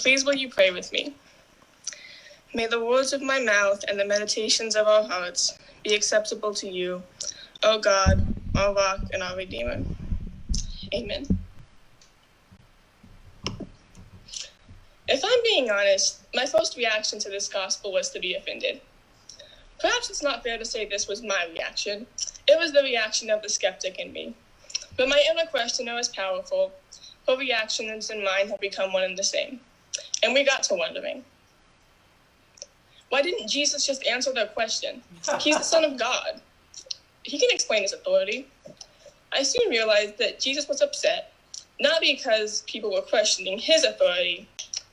Please will you pray with me? May the words of my mouth and the meditations of our hearts be acceptable to you, O God, our rock and our Redeemer. Amen. If I'm being honest, my first reaction to this gospel was to be offended. Perhaps it's not fair to say this was my reaction. It was the reaction of the skeptic in me. But my inner questioner is powerful. Her reactions and mine have become one and the same. And we got to wondering, why didn't Jesus just answer their question? He's the Son of God. He can explain his authority. I soon realized that Jesus was upset, not because people were questioning his authority,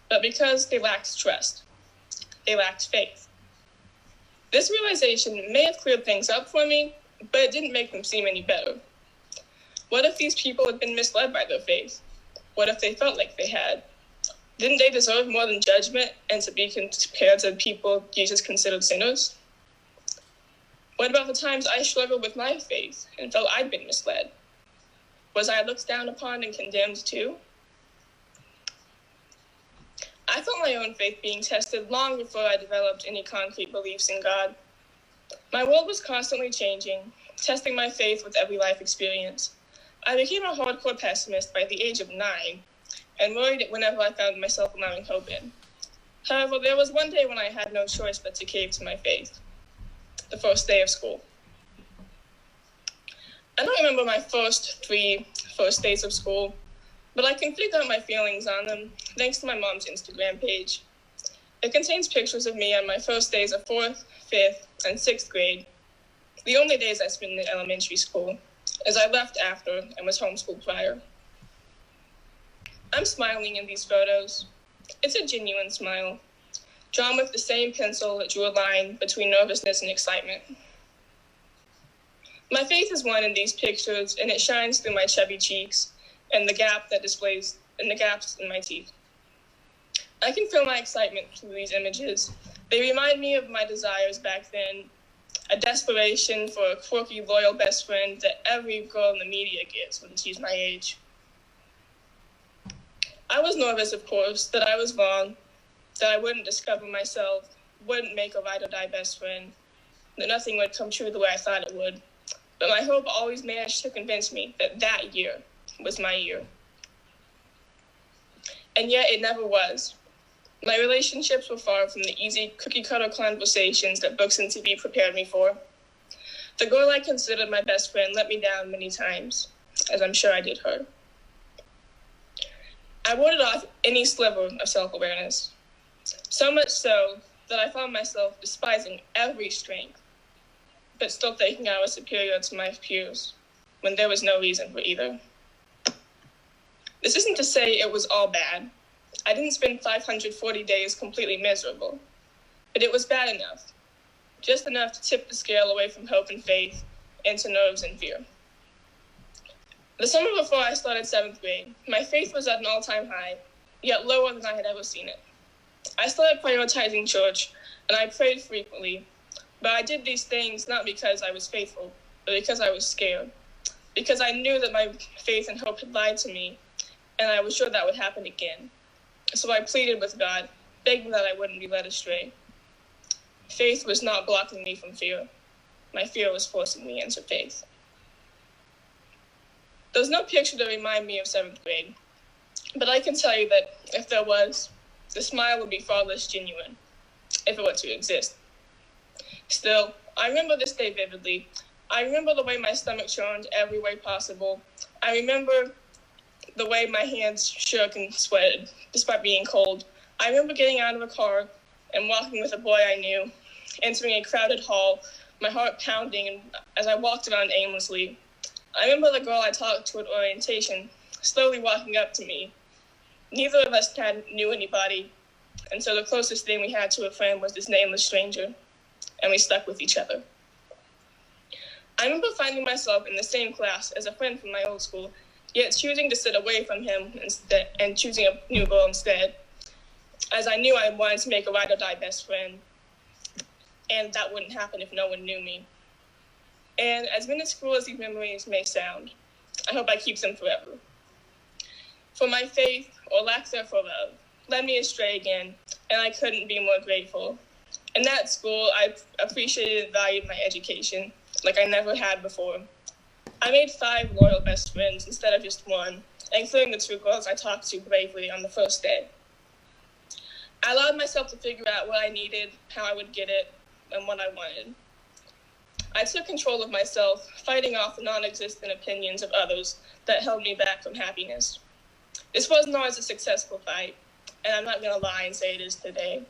but because they lacked trust. They lacked faith. This realization may have cleared things up for me, but it didn't make them seem any better. What if these people had been misled by their faith? What if they felt like they had? Didn't they deserve more than judgment and to be compared to people Jesus considered sinners? What about the times I struggled with my faith and felt I'd been misled? Was I looked down upon and condemned too? I felt my own faith being tested long before I developed any concrete beliefs in God. My world was constantly changing, testing my faith with every life experience. I became a hardcore pessimist by the age of 9 and worried whenever I found myself allowing hope in. However, there was one day when I had no choice but to cave to my faith. The first day of school. I don't remember my first 3 days of school, but I can figure out my feelings on them thanks to my mom's Instagram page. It contains pictures of me on my first days of 4th, 5th, and 6th grade, the only days I spent in elementary school, as I left after and was homeschooled prior. I'm smiling in these photos. It's a genuine smile, drawn with the same pencil that drew a line between nervousness and excitement. My faith is one in these pictures, and it shines through my chubby cheeks and the gaps in my teeth. I can feel my excitement through these images. They remind me of my desires back then, a desperation for a quirky, loyal best friend that every girl in the media gets when she's my age. I was nervous, of course, that I was wrong, that I wouldn't discover myself, wouldn't make a ride or die best friend, that nothing would come true the way I thought it would. But my hope always managed to convince me that that year was my year. And yet it never was. My relationships were far from the easy cookie-cutter conversations that books and TV prepared me for. The girl I considered my best friend let me down many times, as I'm sure I did her. I warded off any sliver of self-awareness, so much so that I found myself despising every strength, but still thinking I was superior to my peers when there was no reason for either. This isn't to say it was all bad. I didn't spend 540 days completely miserable, but it was bad enough, just enough to tip the scale away from hope and faith into nerves and fear. The summer before I started 7th grade, my faith was at an all-time high, yet lower than I had ever seen it. I started prioritizing church, and I prayed frequently, but I did these things not because I was faithful, but because I was scared, because I knew that my faith and hope had lied to me, and I was sure that would happen again. So I pleaded with God, begging that I wouldn't be led astray. Faith was not blocking me from fear. My fear was forcing me into faith. There's no picture to remind me of 7th grade, but I can tell you that if there was, the smile would be far less genuine, if it were to exist. Still, I remember this day vividly. I remember the way my stomach churned every way possible. I remember the way my hands shook and sweated, despite being cold. I remember getting out of a car and walking with a boy I knew, entering a crowded hall, my heart pounding as I walked around aimlessly. I remember the girl I talked to at orientation, slowly walking up to me. Neither of us knew anybody, and so the closest thing we had to a friend was this nameless stranger, and we stuck with each other. I remember finding myself in the same class as a friend from my old school, yet choosing to sit away from him instead and choosing a new girl instead, as I knew I wanted to make a ride or die best friend, and that wouldn't happen if no one knew me. And as minuscule as these memories may sound, I hope I keep them forever. For my faith, or lack thereof, led me astray again, and I couldn't be more grateful. In that school, I appreciated and valued my education like I never had before. I made 5 loyal best friends instead of just one, including the 2 girls I talked to bravely on the first day. I allowed myself to figure out what I needed, how I would get it, and what I wanted. I took control of myself, fighting off the non-existent opinions of others that held me back from happiness. This wasn't always a successful fight, and I'm not going to lie and say it is today,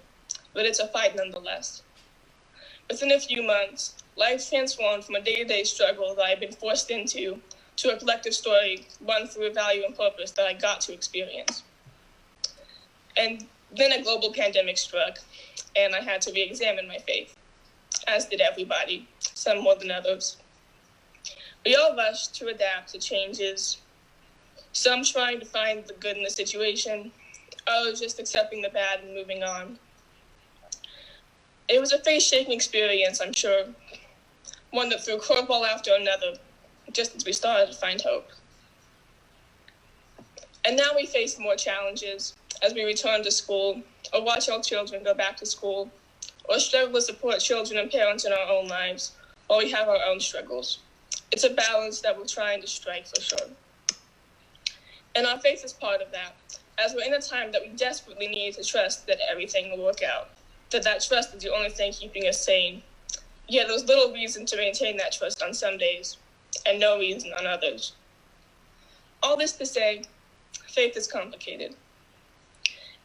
but it's a fight nonetheless. Within a few months, life transformed from a day-to-day struggle that I had been forced into to a collective story run through a value and purpose that I got to experience. And then a global pandemic struck, and I had to re-examine my faith, as did everybody, some more than others. We all rushed to adapt to changes, some trying to find the good in the situation, others just accepting the bad and moving on. It was a face-shaking experience, I'm sure, one that threw a curveball after another, just as we started to find hope. And now we face more challenges as we return to school, or watch our children go back to school, or struggle to support children and parents in our own lives, while we have our own struggles. It's a balance that we're trying to strike for sure. And our faith is part of that, as we're in a time that we desperately need to trust that everything will work out, that trust is the only thing keeping us sane. Yet there's little reason to maintain that trust on some days, and no reason on others. All this to say, faith is complicated.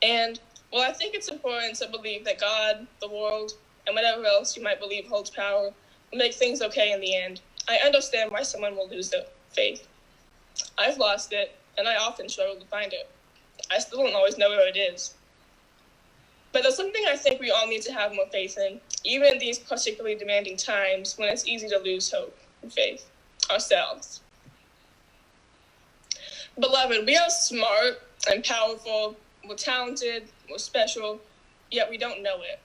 And while I think it's important to believe that God, the world, and whatever else you might believe holds power will make things okay in the end, I understand why someone will lose their faith. I've lost it, and I often struggle to find it. I still don't always know where it is. But there's something I think we all need to have more faith in, even in these particularly demanding times when it's easy to lose hope and faith, ourselves. Beloved, we are smart and powerful, we're talented, we're special, yet we don't know it.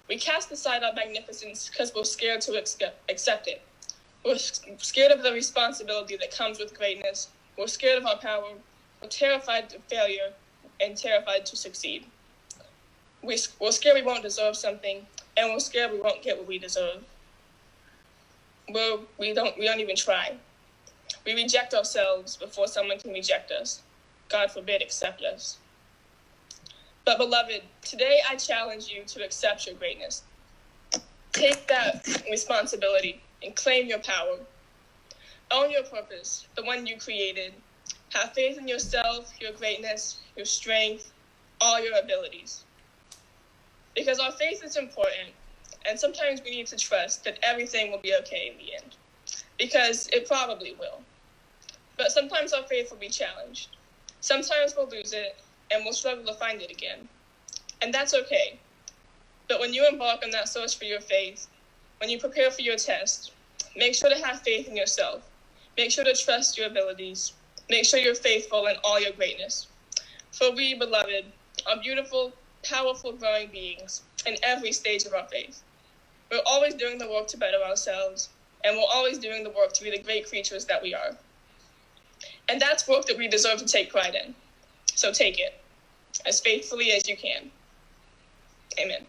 We cast aside our magnificence because we're scared to accept it. We're scared of the responsibility that comes with greatness. We're scared of our power. We're terrified of failure and terrified to succeed. We're scared we won't deserve something, and we're scared we won't get what we deserve. We don't even try. We reject ourselves before someone can reject us. God forbid, accept us. But beloved, today I challenge you to accept your greatness. Take that responsibility and claim your power. Own your purpose, the one you created. Have faith in yourself, your greatness, your strength, all your abilities. Because our faith is important, and sometimes we need to trust that everything will be okay in the end. Because it probably will. But sometimes our faith will be challenged. Sometimes we'll lose it, and we'll struggle to find it again. And that's okay. But when you embark on that search for your faith, when you prepare for your test, make sure to have faith in yourself. Make sure to trust your abilities. Make sure you're faithful in all your greatness. For we, beloved, are beautiful, powerful, growing beings in every stage of our faith. We're always doing the work to better ourselves, and we're always doing the work to be the great creatures that we are. And that's work that we deserve to take pride in. So take it as faithfully as you can. Amen.